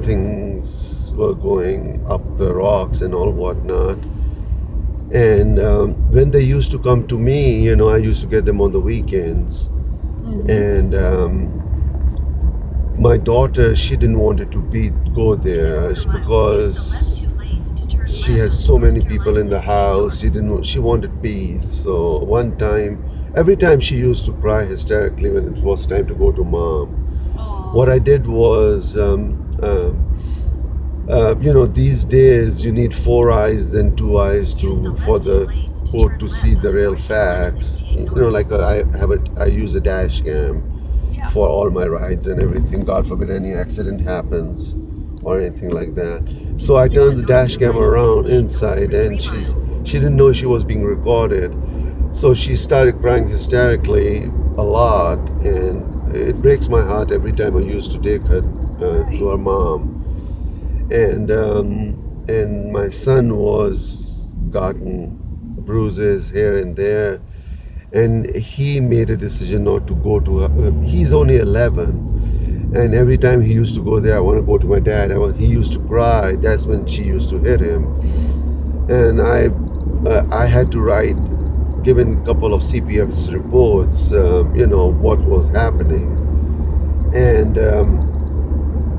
things were going up the rocks and all whatnot. And when they used to come to me, I used to get them on the weekends. And my daughter, she didn't want it to go there because she has so many people in the house. She wanted peace. So one time, every time she used to cry hysterically when it was time to go to mom. What I did was, these days you need 4 eyes and 2 eyes for the court to see the real facts. Like I use a dash cam for all my rides and everything. God forbid any accident happens or anything like that. So I turned the dash cam around inside, and she didn't know she was being recorded. So she started crying hysterically a lot, and it breaks my heart every time I used to take her to her mom. And my son was gotten bruises here and there, and he made a decision not to go to her. He's only 11, and every time he used to go there, I want to go to my dad. He used to cry. That's when she used to hit him, and I had to write, given a couple of CPS reports, what was happening, and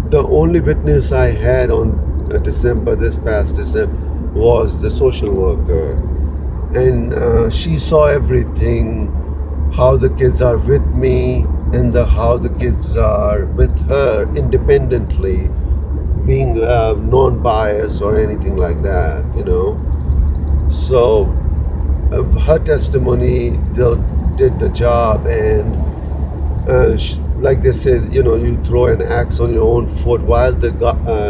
the only witness I had on this past December, was the social worker. And she saw everything, how the kids are with me and how the kids are with her independently, being non-biased or anything like that, So her testimony did the job, and like they said, you throw an axe on your own foot. While the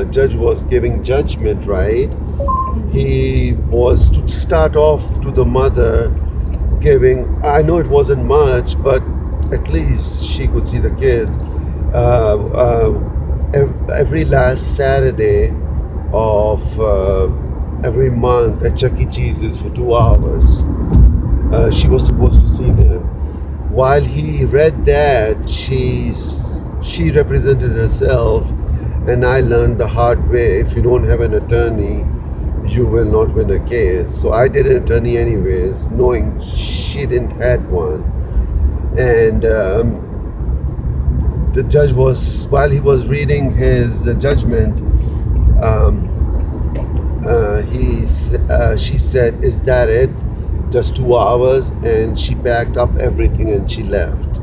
judge was giving judgment, right, he was to start off to the mother giving, I know it wasn't much, but at least she could see the kids. Every last Saturday of every month at Chuck E. Cheese's for 2 hours, she was supposed to see them. While he read that, she represented herself, and I learned the hard way, if you don't have an attorney, you will not win a case. So I did an attorney anyways, knowing she didn't have one. And the judge while he was reading his judgment, she said, "Is that it? Just 2 hours?" And she packed up everything and she left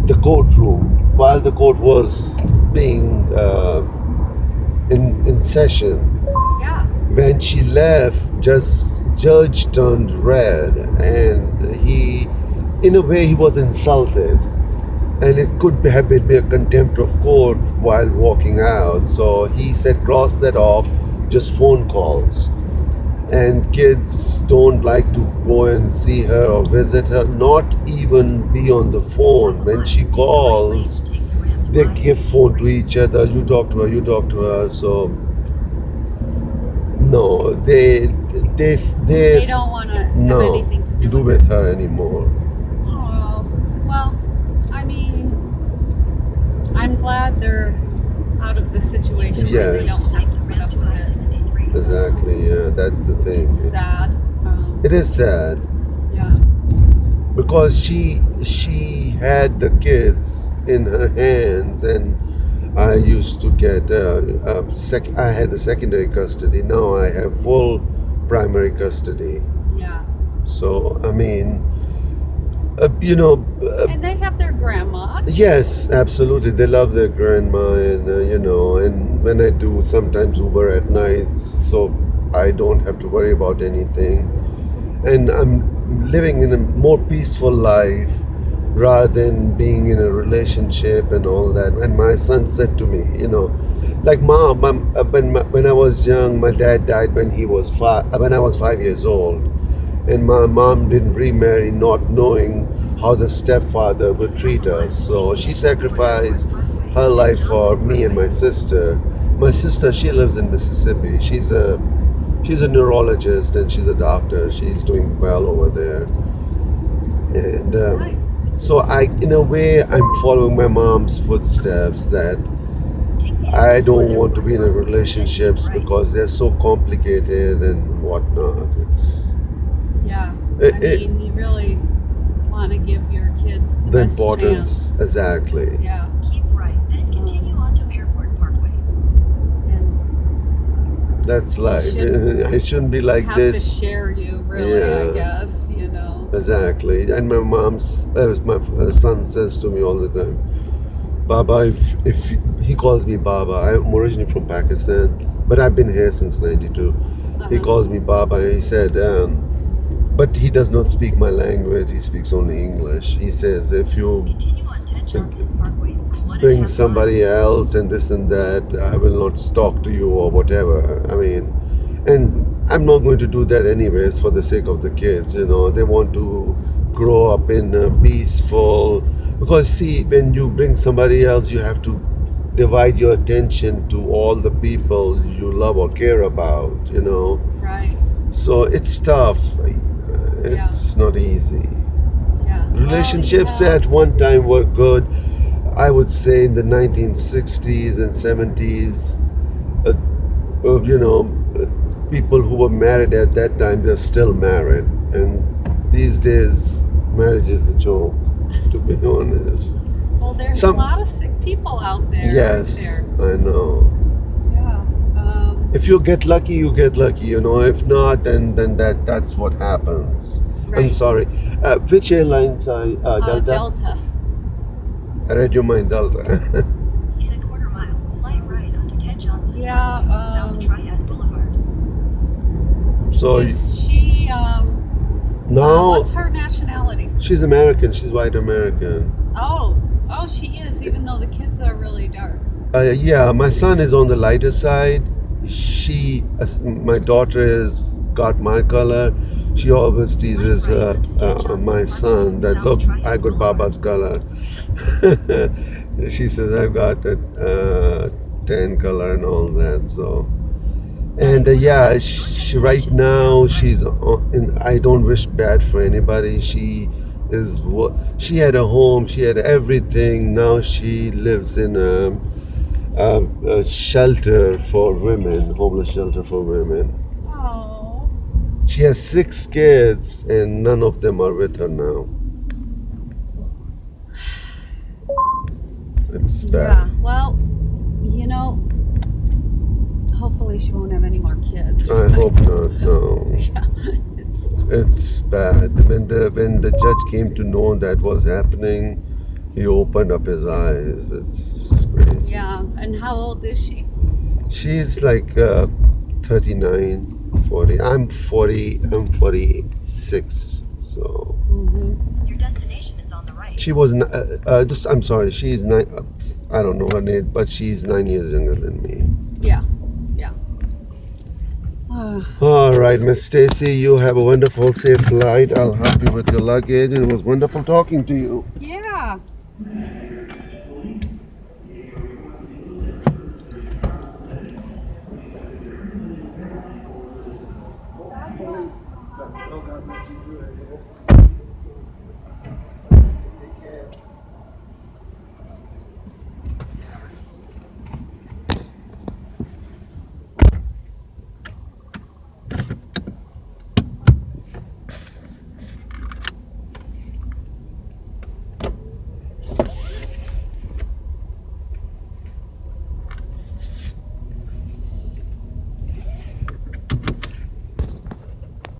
the courtroom while the court was being in session. When she left, judge turned red, and he, in a way, he was insulted, and it could have been a contempt of court while walking out. So he said, cross that off, just phone calls. And kids don't like to go and see her or visit her, not even be on the phone. When she calls, they give phone to each other. You talk to her. So no, they don't want to have anything to do with her anymore. Oh, well, I mean, I'm glad they're out of the situation where they don't have to put up with it. Exactly, yeah, that's the thing. It's sad. It is sad. Yeah. Because she had the kids in her hands, and I used to get I had the secondary custody. Now I have full primary custody. Yeah. So I mean, and they have their grandma. Yes, absolutely. They love their grandma, and and when I do sometimes Uber at night, so I don't have to worry about anything, and I'm living in a more peaceful life rather than being in a relationship and all that. And my son said to me, like, Mom, when I was young, my dad died when I was 5 years old. And my mom didn't remarry, not knowing how the stepfather would treat us. So she sacrificed her life for me and my sister. My sister, she lives in Mississippi. She's a neurologist and she's a doctor. She's doing well over there. And so in a way, I'm following my mom's footsteps. That I don't want to be in a relationships because they're so complicated and whatnot. It's Yeah. it, I it, mean, you really want to give your kids the the best importance chance. exactly. Yeah. Keep right, then continue onto Airport Parkway. And That's like it shouldn't be like have to this. share you, really, I Yeah. guess, you know. Exactly. And my my son says to me all the time, Baba, if he calls me Baba, I'm originally from Pakistan, but I've been here since '92. He Uh-huh. calls me Baba, and he said, but he does not speak my language. He speaks only English. He says, if you Continue on Ted Johnson Parkway for 1.5 bring miles. somebody else and this and that, I will not talk to you or whatever. I mean, and I'm not going to do that anyways for the sake of the kids. You know, they want to grow up in a peaceful. Because see, when you bring somebody else, you have to divide your attention to all the people you love or care about. You know, Right. so it's tough. It's not easy. Yeah. Relationships Well, at one time were good. I would say in the 1960s and 70s, you know, people who were married at that time, they're still married. And these days, marriage is a joke, to be honest. well, there's Some- a lot of sick people out there. Yes, aren't there? I know. Yeah. If you get lucky, you get lucky. You know, if not, then that's what happens. I'm Right. sorry. Which airlines are Delta? Delta. I read your mind, Delta. In a quarter mile, slight right onto Ted Johnson Yeah, Parkway, South Triad Boulevard. So Is she, now what's her nationality? she's American. She's white American. Oh, she is, even though the kids are really dark. Yeah, my son is on the lighter side. My daughter has got my color. She always teases my son that, look, I got Baba's color. She says I've got a tan color and all that. So, and yeah, right now she's I don't wish bad for anybody. She had a home, she had everything. Now she lives in a shelter for women, homeless shelter for women. Oh. She has 6 kids, and none of them are with her now. It's bad. Yeah, well, you know, hopefully she won't have any more kids. I hope not. No, Yeah, it's bad. When the judge came to know that was happening, he opened up his eyes. It's crazy. yeah. And how old is she? She's like 39, 40. I'm 40. I'm 46. So Mm-hmm. Your destination is on the right. she was. I'm sorry. She's 9. I don't know her name, but she's 9 years younger than me. Yeah. All right, Miss Stacy. You have a wonderful, safe flight. I'll help you with your luggage. It was wonderful talking to you. Yeah.